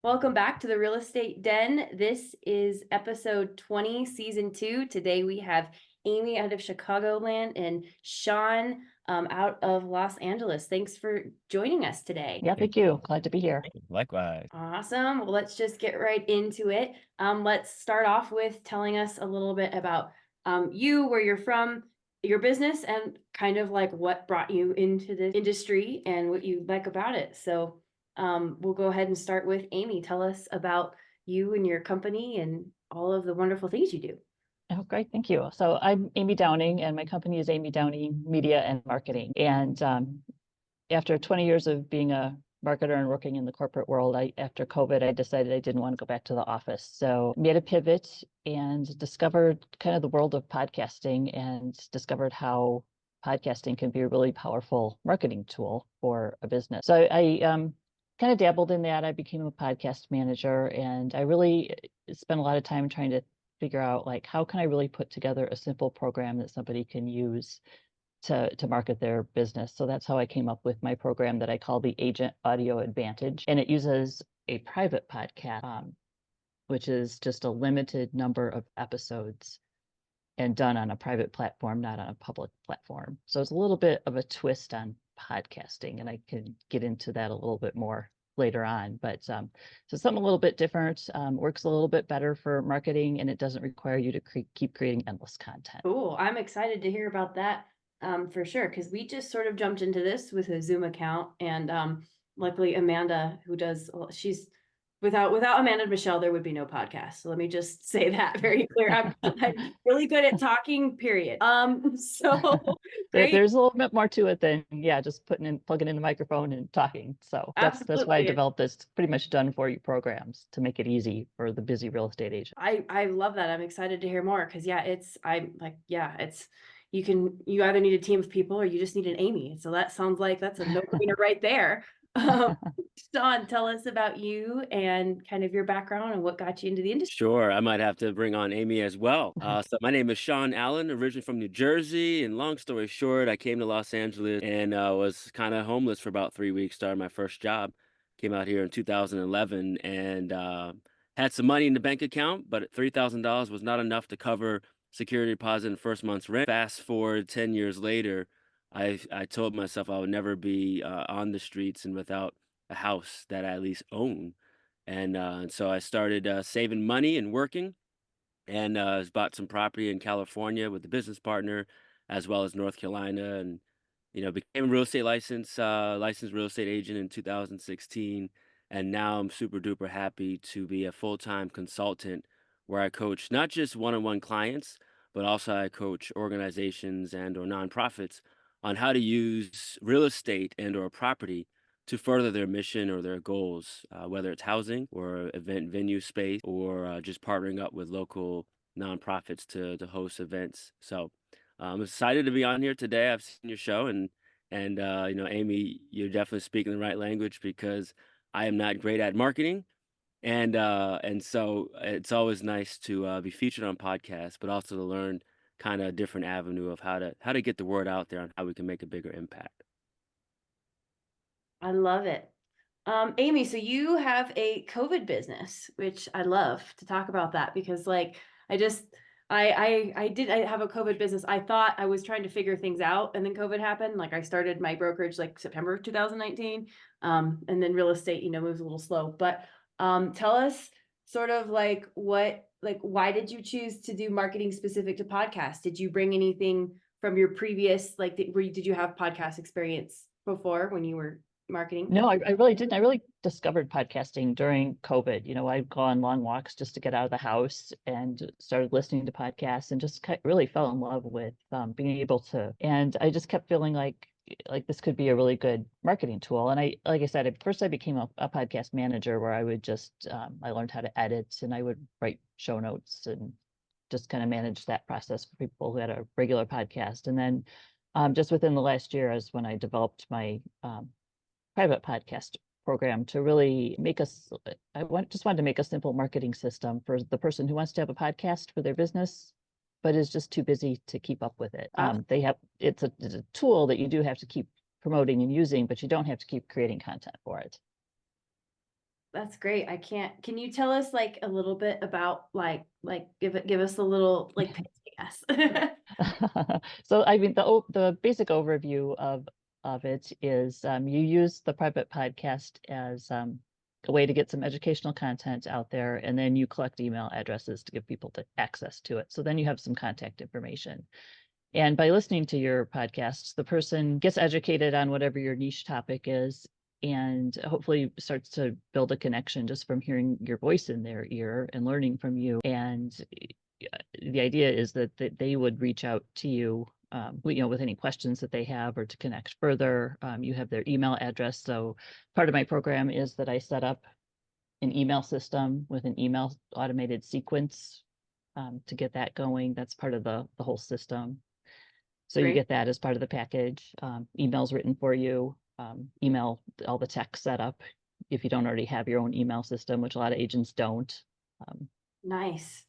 Welcome back to the Real Estate Den. This is episode 20, season 2. Today we have Amy out of Chicagoland and Sean out of Los Angeles. Thanks for joining us today. Yeah, thank you. Glad to be here. Likewise. Awesome. Well, let's just get right into it. Let's start off with telling us a little bit about you, where you're from, your business, and kind of like what brought you into the industry and what you like about it. So we'll go ahead and start with Amy. Tell us about you and your company and all of the wonderful things you do. Oh, great. Thank you. So I'm Amy Downing, and my company is Amy Downing Media and Marketing. And after 20 years of being a marketer and working in the corporate world, after COVID, I decided I didn't want to go back to the office. So made a pivot and discovered kind of the world of podcasting and discovered how podcasting can be a really powerful marketing tool for a business. So I kind of dabbled in that. I became a podcast manager, and I really spent a lot of time trying to figure out, like, how can I really put together a simple program that somebody can use to market their business. So that's how I came up with my program that I call the Agent Audio Advantage. And it uses a private podcast, which is just a limited number of episodes and done on a private platform, not on a public platform. So it's a little bit of a twist on podcasting, and I can get into that a little bit more later on. But so something a little bit different, works a little bit better for marketing, and it doesn't require you to keep creating endless content. Cool. I'm excited to hear about that for sure, because we just sort of jumped into this with a Zoom account, and luckily Amanda, who does, she's without Amanda and Michelle, there would be no podcast. So let me just say that very clear. I'm really good at talking, period. So great. There's a little bit more to it than just plugging in the microphone and talking. So that's why I developed this pretty much done for you programs to make it easy for the busy real estate agent. I love that. I'm excited to hear more because you either need a team of people or you just need an Amy. So that sounds like that's a no-brainer right there. Sean, tell us about you and kind of your background and what got you into the industry. Sure, I might have to bring on Amy as well. So my name is Sean Allen, originally from New Jersey. And long story short, I came to Los Angeles and was kind of homeless for about 3 weeks. Started my first job. Came out here in 2011 and had some money in the bank account, but $3,000 was not enough to cover security deposit and first month's rent. Fast forward 10 years later, I told myself I would never be on the streets and without a house that I at least own. And so I started saving money and working, and bought some property in California with a business partner, as well as North Carolina, and became a licensed real estate agent in 2016, and now I'm super duper happy to be a full time consultant where I coach not just one on one clients, but also I coach organizations and or nonprofits on how to use real estate and or property to further their mission or their goals, whether it's housing or event venue space or just partnering up with local nonprofits to host events. So I'm excited to be on here today. I've seen your show, and Amy, you're definitely speaking the right language because I am not great at marketing, and so it's always nice to be featured on podcasts, but also to learn kind of a different avenue of how to get the word out there on how we can make a bigger impact. I love it. Amy, so you have a COVID business, which I love to talk about that because I just I have a COVID business. I thought I was trying to figure things out and then COVID happened. Like I started my brokerage like September of 2019. And then real estate, moves a little slow. But tell us sort of why did you choose to do marketing specific to podcasts? Did you bring anything from your previous did you have podcast experience before when you were marketing? No, I really didn't. I really discovered podcasting during COVID. I'd go on long walks just to get out of the house and started listening to podcasts and just really fell in love with being able to. And I just kept feeling like this could be a really good marketing tool. And like I said, at first I became a podcast manager where I would just, I learned how to edit and I would write show notes and just kind of manage that process for people who had a regular podcast. And then just within the last year is when I developed my private podcast program to really just wanted to make a simple marketing system for the person who wants to have a podcast for their business, but is just too busy to keep up with it. It's a tool that you do have to keep promoting and using, but you don't have to keep creating content for it. That's great. I can't, can you tell us like a little bit about give us a little like pitch, I guess. So I mean, the basic overview of it is you use the private podcast as a way to get some educational content out there, and then you collect email addresses to give people access to it. So then you have some contact information. And by listening to your podcasts, the person gets educated on whatever your niche topic is, and hopefully starts to build a connection just from hearing your voice in their ear and learning from you. And the idea is that they would reach out to you, with any questions that they have or to connect further. You have their email address. So part of my program is that I set up an email system with an email automated sequence to get that going. That's part of the whole system. So you Great. get that as part of the package. Emails written for you, email all the tech set up if you don't already have your own email system, which a lot of agents don't. Nice.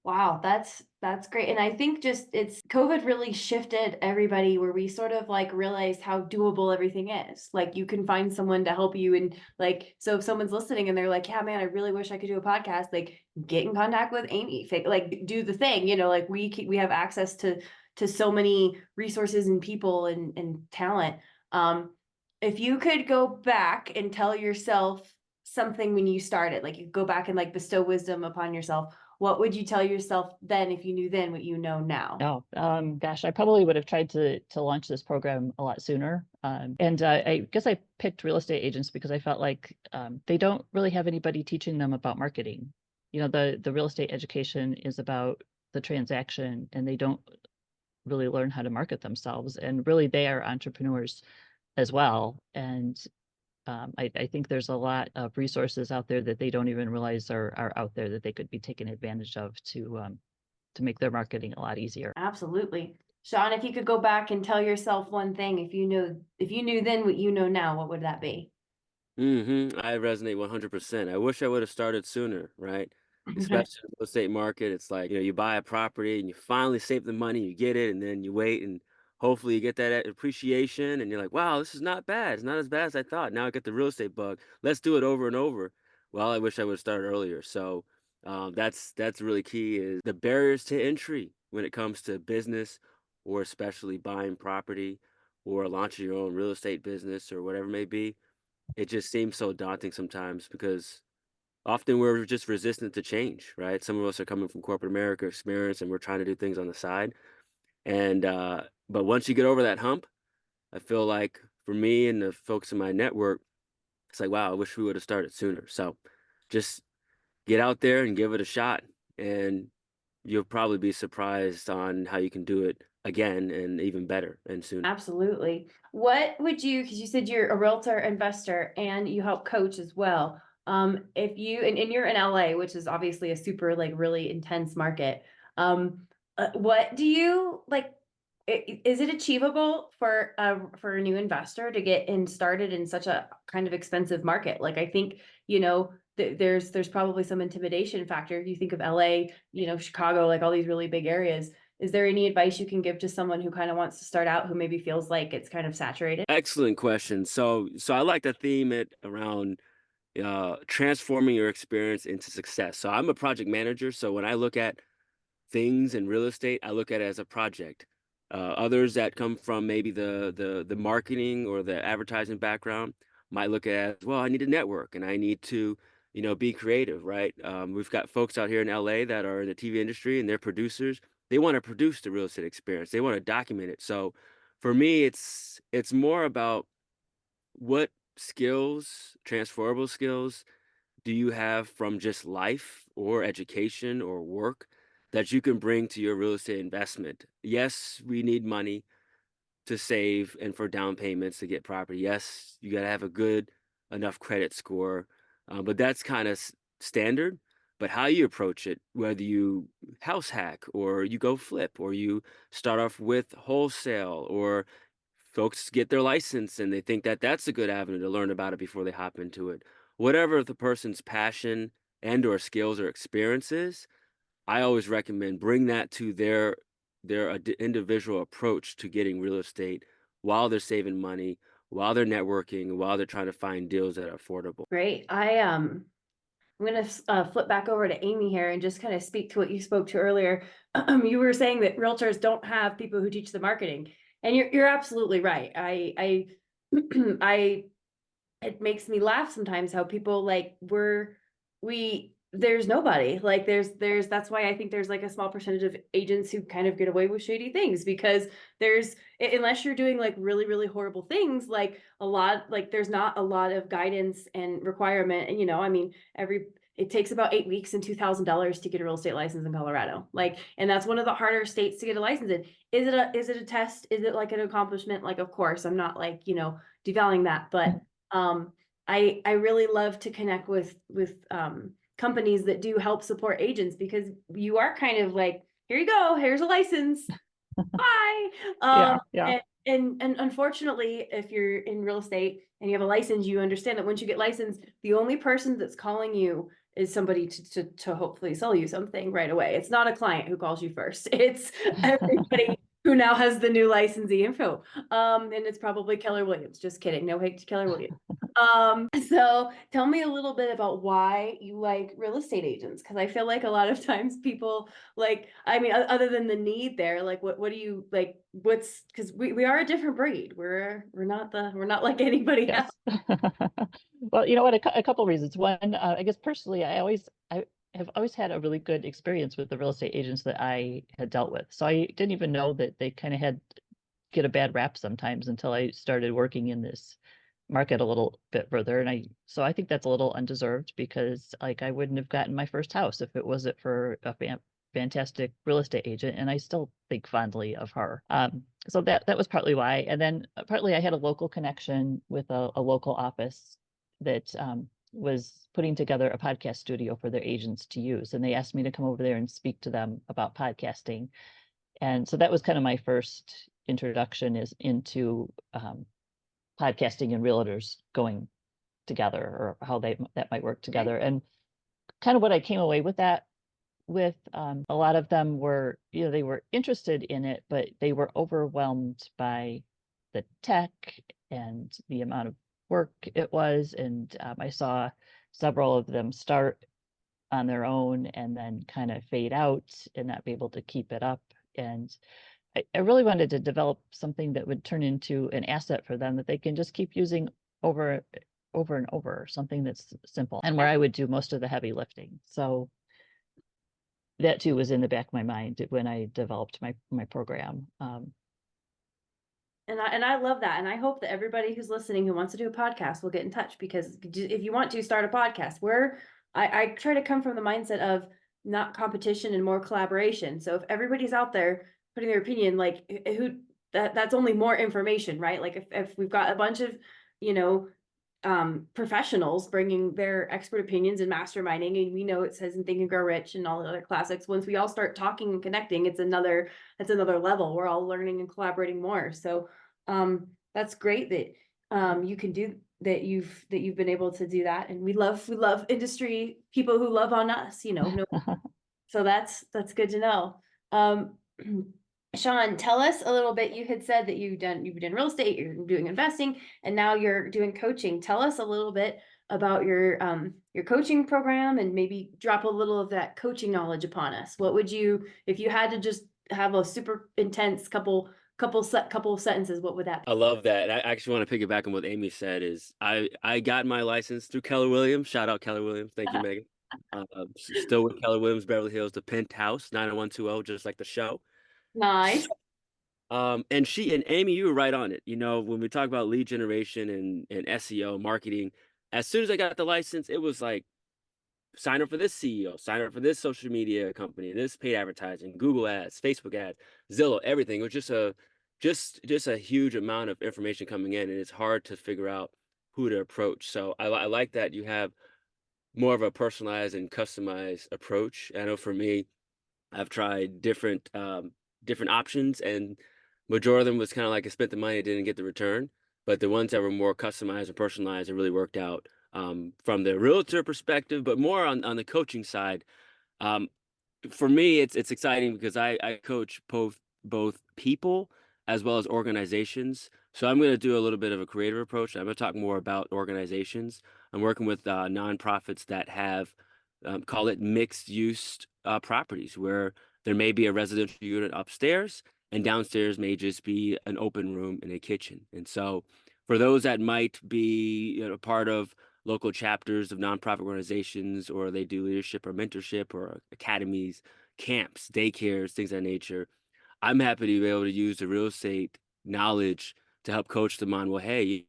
Wow, that's great. And I think just it's COVID really shifted everybody where we sort of like realized how doable everything is. Like you can find someone to help you, and like so if someone's listening and they're like, "Yeah, man, I really wish I could do a podcast." Like get in contact with Amy. Like do the thing, like we have access to so many resources and people and talent. If you could go back and tell yourself something when you started, like you go back and like bestow wisdom upon yourself, what would you tell yourself then if you knew then what you know now? Oh, gosh, I probably would have tried to launch this program a lot sooner. And I guess I picked real estate agents because I felt like they don't really have anybody teaching them about marketing. The real estate education is about the transaction, and they don't really learn how to market themselves. And really, they are entrepreneurs as well. And I think there's a lot of resources out there that they don't even realize are out there that they could be taken advantage of to make their marketing a lot easier. Absolutely. Sean, if you could go back and tell yourself one thing, if you knew then what you know now, what would that be? I resonate 100%. I wish I would have started sooner, right? Especially in the real estate market. It's like, you buy a property and you finally save the money, you get it, and then you wait and hopefully you get that appreciation and you're like, wow, this is not bad. It's not as bad as I thought. Now I get the real estate bug. Let's do it over and over. Well, I wish I would have started earlier. So that's really key is the barriers to entry when it comes to business or especially buying property or launching your own real estate business or whatever it may be. It just seems so daunting sometimes because often we're just resistant to change, right? Some of us are coming from corporate America experience and we're trying to do things on the side. And but once you get over that hump, I feel like for me and the folks in my network, it's like, wow, I wish we would have started sooner. So just get out there and give it a shot. And you'll probably be surprised on how you can do it again and even better and sooner. Absolutely. What would you, because you said you're a realtor investor and you help coach as well. If you, and you're in LA, which is obviously a super like really intense market. What do you like? Is it achievable for a new investor to get in started in such a kind of expensive market? Like I think, there's probably some intimidation factor. You think of LA, Chicago, like all these really big areas. Is there any advice you can give to someone who kind of wants to start out who maybe feels like it's kind of saturated? Excellent question. So I like to theme it around transforming your experience into success. So I'm a project manager. So when I look at things in real estate, I look at it as a project. Others that come from maybe the marketing or the advertising background might look at it as, well, I need to network and I need to, be creative, right? We've got folks out here in LA that are in the TV industry and they're producers. They want to produce the real estate experience. They want to document it. So for me, it's more about what skills, transferable skills do you have from just life or education or work that you can bring to your real estate investment? Yes, we need money to save and for down payments to get property. Yes, you got to have a good enough credit score, but that's kind of standard. But how you approach it, whether you house hack or you go flip or you start off with wholesale or folks get their license and they think that that's a good avenue to learn about it before they hop into it. Whatever the person's passion and or skills or experiences, I always recommend bring that to their individual approach to getting real estate while they're saving money, while they're networking, while they're trying to find deals that are affordable. Great. I'm going to flip back over to Amy here and just kind of speak to what you spoke to earlier. You were saying that realtors don't have people who teach the marketing, and you're absolutely right. I it makes me laugh sometimes how people like there's nobody like there's that's why I think there's like a small percentage of agents who kind of get away with shady things, because unless you're doing like really really horrible things, like a lot, like there's not a lot of guidance and requirement. And I mean, it takes about 8 weeks and $2,000 to get a real estate license in Colorado, like, and that's one of the harder states to get a license in. Is it a test? Is it like an accomplishment? Like, of course I'm not like devaluing that, but I really love to connect with companies that do help support agents, because you are kind of like, here you go, here's a license, bye. Yeah, yeah. And unfortunately, if you're in real estate and you have a license, you understand that once you get licensed, the only person that's calling you is somebody to hopefully sell you something right away. It's not a client who calls you first. It's everybody who now has the new licensee info. And it's probably Keller Williams. Just kidding. No hate to Keller Williams. So tell me a little bit about why you like real estate agents. Cause I feel like a lot of times people like, I mean, other than the need there, like what do you like, cause we are a different breed. We're not like anybody else. Yes. Well, you know what? A couple reasons. One, I guess personally, I have always had a really good experience with the real estate agents that I had dealt with. So I didn't even know that they kind of get a bad rap sometimes until I started working in this market a little bit further. And so I think that's a little undeserved, because like I wouldn't have gotten my first house if it wasn't for a fantastic real estate agent, and I still think fondly of her. So that was partly why, and then partly I had a local connection with a local office that was putting together a podcast studio for their agents to use, and they asked me to come over there and speak to them about podcasting. And so that was kind of my first introduction is into podcasting and realtors going together, or how that might work together. And kind of what I came away with a lot of them were, they were interested in it, but they were overwhelmed by the tech and the amount of work it was. And I saw several of them start on their own and then kind of fade out and not be able to keep it up. And I really wanted to develop something that would turn into an asset for them that they can just keep using over and over, something that's simple and where I would do most of the heavy lifting. So that too was in the back of my mind when I developed my program. And I love that. And I hope that everybody who's listening who wants to do a podcast will get in touch, because if you want to start a podcast, I try to come from the mindset of not competition and more collaboration. So if everybody's out there putting their opinion, like that's only more information, right? Like if we've got a bunch of, professionals bringing their expert opinions and masterminding, and we know it says in Think and Grow Rich and all the other classics, once we all start talking and connecting, it's another level. We're all learning and collaborating more. So that's great that you can do that. You've been able to do that, and we love industry people who love on us, no. So that's good to know. Sean, tell us a little bit. You had said that you've done real estate, you're doing investing, and now you're doing coaching. Tell us a little bit about your coaching program, and maybe drop a little of that coaching knowledge upon us. What would you, if you had to just have a super intense couple sentences, what would that be? I love that. I actually want to piggyback on what Amy said. Is I got my license through Keller Williams. Shout out Keller Williams. Thank you, Megan. Still with Keller Williams, Beverly Hills, the Penthouse, 90120, just like the show. Nice. And Amy, you were right on it. When we talk about lead generation and SEO marketing, as soon as I got the license, it was like, sign up for this CEO, sign up for this social media company, this paid advertising, Google ads, Facebook ads, Zillow, everything. It was just a huge amount of information coming in, and it's hard to figure out who to approach. So I like that you have more of a personalized and customized approach. I know for me, I've tried different options, and majority of them was kind of like I spent the money, didn't get the return. But the ones that were more customized and personalized, it really worked out from the realtor perspective, but more on the coaching side. Um, for me, it's exciting because I coach both people as well as organizations So I'm going to do a little bit of a creative approach. I'm going to talk more about organizations. I'm working with nonprofits that have, call it mixed use properties, where there may be a residential unit upstairs and downstairs may just be an open room and a kitchen. And so for those that might be, part of local chapters of nonprofit organizations, or they do leadership or mentorship or academies, camps, daycares, things of that nature, I'm happy to be able to use the real estate knowledge to help coach them on, well, hey,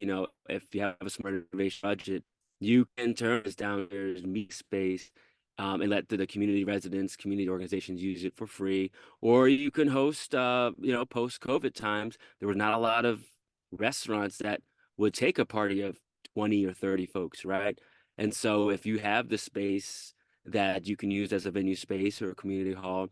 if you have a smart renovation budget, you can turn this downstairs meet space, and let the community residents, community organizations use it for free. Or you can host, post-COVID times, there were not a lot of restaurants that would take a party of 20 or 30 folks, right? And so if you have the space that you can use as a venue space or a community hall,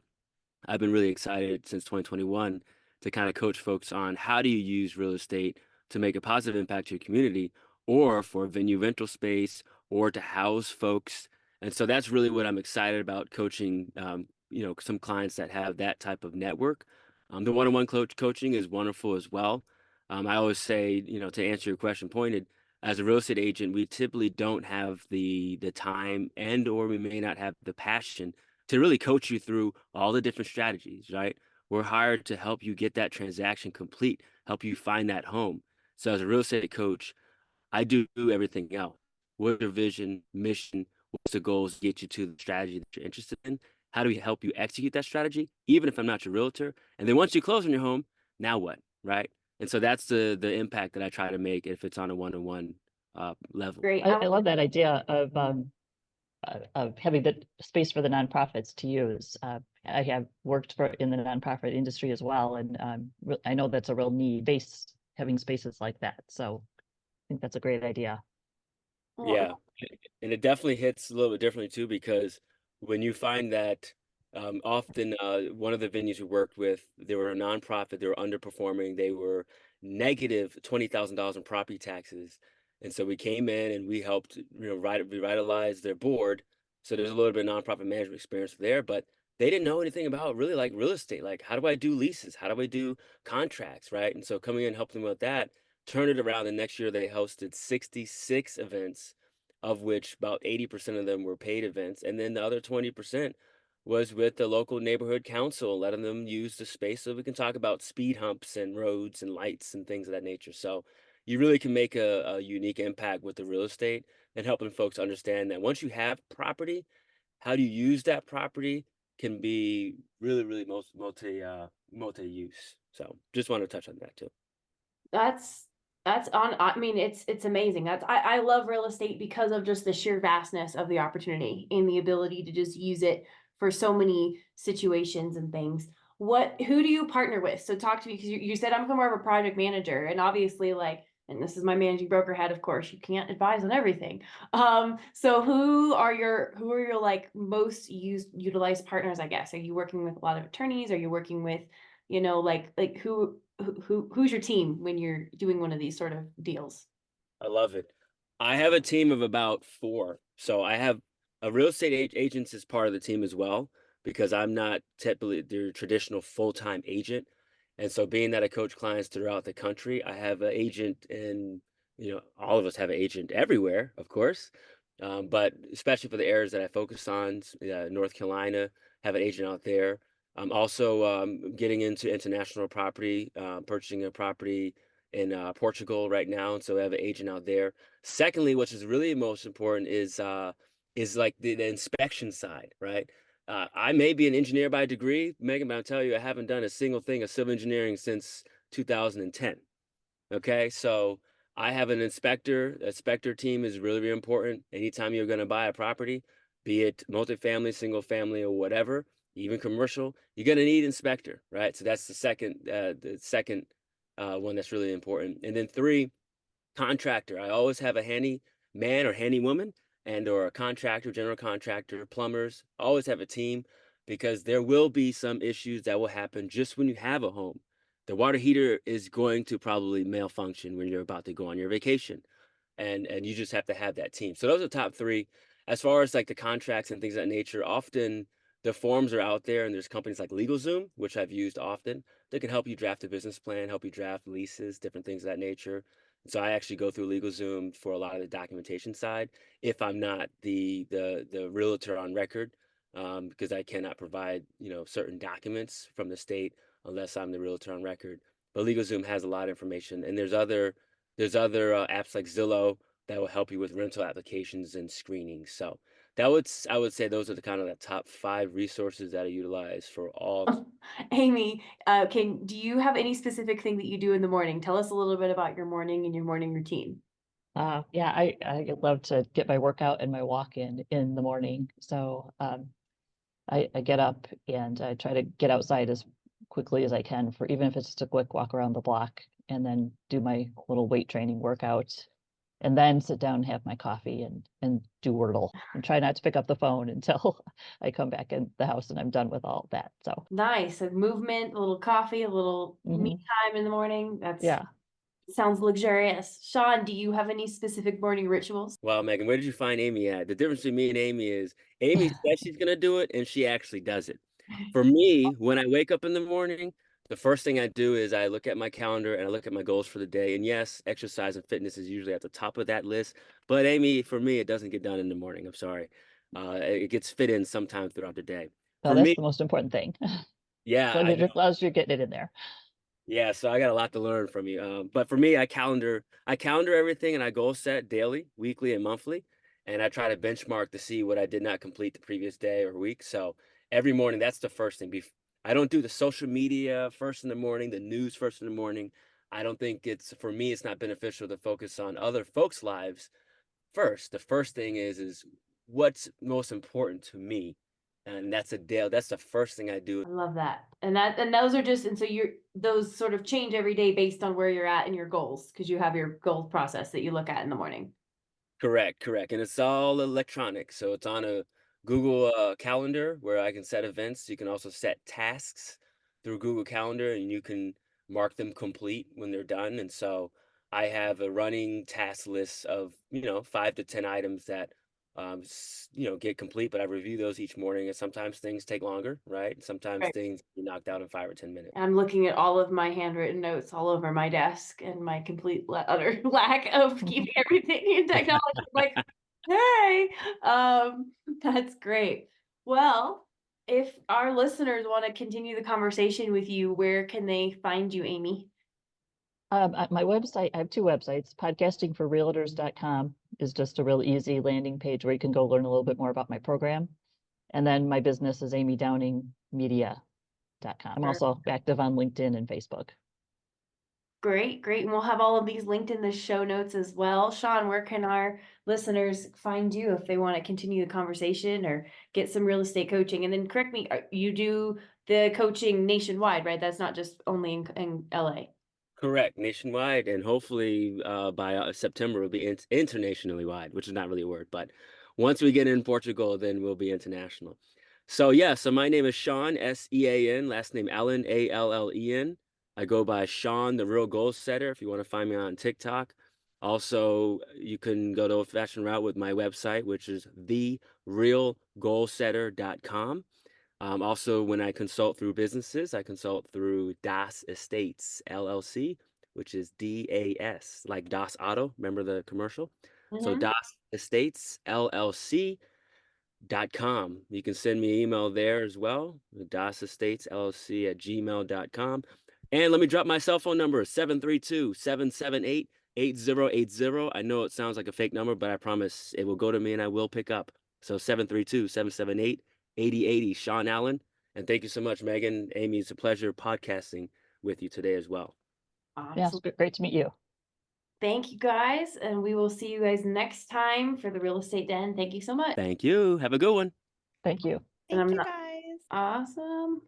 I've been really excited since 2021 to kind of coach folks on how do you use real estate to make a positive impact to your community, or for venue rental space, or to house folks. And so that's really what I'm excited about coaching, some clients that have that type of network. The one-on-one coaching is wonderful as well. I always say, to answer your question pointed, as a real estate agent, we typically don't have the time, and or we may not have the passion to really coach you through all the different strategies, right? We're hired to help you get that transaction complete, help you find that home. So as a real estate coach, I do everything else. What's your vision, mission? What's the goals to get you to the strategy that you're interested in? How do we help you execute that strategy, even if I'm not your realtor? And then once you close on your home, now what, right? And so that's the impact that I try to make if it's on a one-on-one level. Great. I love that idea of having the space for the nonprofits to use. I have worked in the nonprofit industry as well, and I know that's a real need, having spaces like that. So I think that's a great idea. Yeah, and it definitely hits a little bit differently too, because when you find that, often one of the venues we worked with, they were a nonprofit, they were underperforming, they were negative $20,000 in property taxes, and so we came in and we helped, revitalize their board. So there's a little bit of nonprofit management experience there, but they didn't know anything about really like real estate, like how do I do leases, how do I do contracts, right? And so coming in and helping them with that, turned it around. The next year they hosted 66 events, of which about 80% of them were paid events. And then the other 20% was with the local neighborhood council, letting them use the space so we can talk about speed humps and roads and lights and things of that nature. So you really can make a unique impact with the real estate, and helping folks understand that once you have property, how do you use that property can be really, really multi-use. So just want to touch on that too. That's I mean, it's amazing. I love real estate because of just the sheer vastness of the opportunity and the ability to just use it for so many situations and things. Who do you partner with? So talk to me, because you said I'm more of a project manager, and obviously, like, and this is my managing broker hat, of course, you can't advise on everything. So who are your like most utilized partners, I guess? Are you working with a lot of attorneys? Are you working with, like who's your team when you're doing one of these sort of deals? I love it. I have a team of about four. So I have a real estate agents as part of the team as well, because I'm not typically the traditional full-time agent. And so being that I coach clients throughout the country, I have an agent in, all of us have an agent everywhere, of course. But especially for the areas that I focus on, North Carolina, have an agent out there. I'm also getting into international property, purchasing a property in Portugal right now, and so I have an agent out there. Secondly, which is really most important, is like the inspection side, right? I may be an engineer by degree, Megan, but I'll tell you, I haven't done a single thing of civil engineering since 2010. Okay, so I have an inspector. A inspector team is really, really important. Anytime you're going to buy a property, be it multifamily, single family, or whatever, even commercial, you're going to need inspector, right? So that's the second one that's really important. And then three, contractor. I always have a handy man or handy woman, and or a contractor, general contractor, plumbers. Always have a team, because there will be some issues that will happen just when you have a home. The water heater is going to probably malfunction when you're about to go on your vacation, and you just have to have that team. So those are the top three. As far as like the contracts and things of that nature, often The forms are out there, and there's companies like LegalZoom, which I've used often, that can help you draft a business plan, help you draft leases, different things of that nature. So I actually go through LegalZoom for a lot of the documentation side if I'm not the realtor on record, because I cannot provide, certain documents from the state unless I'm the realtor on record. But LegalZoom has a lot of information, and there's other apps like Zillow that will help you with rental applications and screening. So I would say those are the top 5 resources that I utilize for all. Amy, do you have any specific thing that you do in the morning? Tell us a little bit about your morning and your morning routine. Yeah, I love to get my workout and my walk in the morning. So I get up and I try to get outside as quickly as I can, for even if it's just a quick walk around the block, and then do my little weight training workout, and then sit down and have my coffee and do Wordle, and try not to pick up the phone until I come back in the house and I'm done with all that. So Nice. A movement, a little coffee, a little me time in the morning. yeah. Sounds luxurious. Sean, do you have any specific morning rituals? Wow, Megan, where did you find Amy at? The difference between me and Amy is Amy says she's gonna do it and she actually does it. For me, when I wake up in the morning, the first thing I do is I look at my calendar and I look at my goals for the day. And yes, exercise and fitness is usually at the top of that list. But Amy, for me, it doesn't get done in the morning. I'm sorry. It gets fit in sometime throughout the day. Well, For that's me, the most important thing. yeah, I As long as you're getting it in there. Yeah, so I got a lot to learn from you. But for me, I calendar everything and I goal set daily, weekly, and monthly, and I try to benchmark to see what I did not complete the previous day or week. So every morning, that's the first thing. I don't do the social media first in the morning, the news first in the morning. I don't think for me, it's not beneficial to focus on other folks' lives first. The first thing is what's most important to me, and that's the first thing I do. I love that. And those are and so those sort of change every day based on where you're at in your goals, because you have your goal process that you look at in the morning. Correct, correct. And it's all electronic. So it's on a Google Calendar where I can set events. You can also set tasks through Google Calendar and you can mark them complete when they're done. And so I have a running task list of, 5 to 10 items that, get complete, but I review those each morning. And sometimes things take longer, right? And sometimes Right. things be knocked out in 5 or 10 minutes. I'm looking at all of my handwritten notes all over my desk and my complete utter lack of keeping everything in technology. Like, hey, that's great. Well, if our listeners want to continue the conversation with you, where can they find you, Amy? My website, I have 2 websites. Podcastingforrealtors.com is just a real easy landing page where you can go learn a little bit more about my program. And then my business is amydowningmedia.com. I'm also active on LinkedIn and Facebook. Great, great. And we'll have all of these linked in the show notes as well. Sean, where can our listeners find you if they want to continue the conversation or get some real estate coaching? And then correct me, you do the coaching nationwide, right? That's not just only in LA. Correct, nationwide, and hopefully by September it'll be internationally wide, which is not really a word, but once we get in Portugal, then we'll be international. So yeah, so my name is Sean, Sean, last name Allen, Allen. I go by Sean, the Real Goal Setter, if you want to find me on TikTok. Also, you can go the old-fashioned route with my website, which is therealgoalsetter.com. Also, when I consult through businesses, I consult through Das Estates LLC, which is DAS, like Das Auto. Remember the commercial? So Das Estates LLC.com. You can send me an email there as well, Das Estates LLC at gmail.com. And let me drop my cell phone number, 732-778-8080. I know it sounds like a fake number, but I promise it will go to me and I will pick up. So 732-778-8080, Sean Allen. And thank you so much, Megan. Amy, it's a pleasure podcasting with you today as well. Yeah, it's great to meet you. Thank you guys. And we will see you guys next time for the Real Estate Den. Thank you so much. Thank you. Have a good one. Thank you. Thank you, guys. Awesome.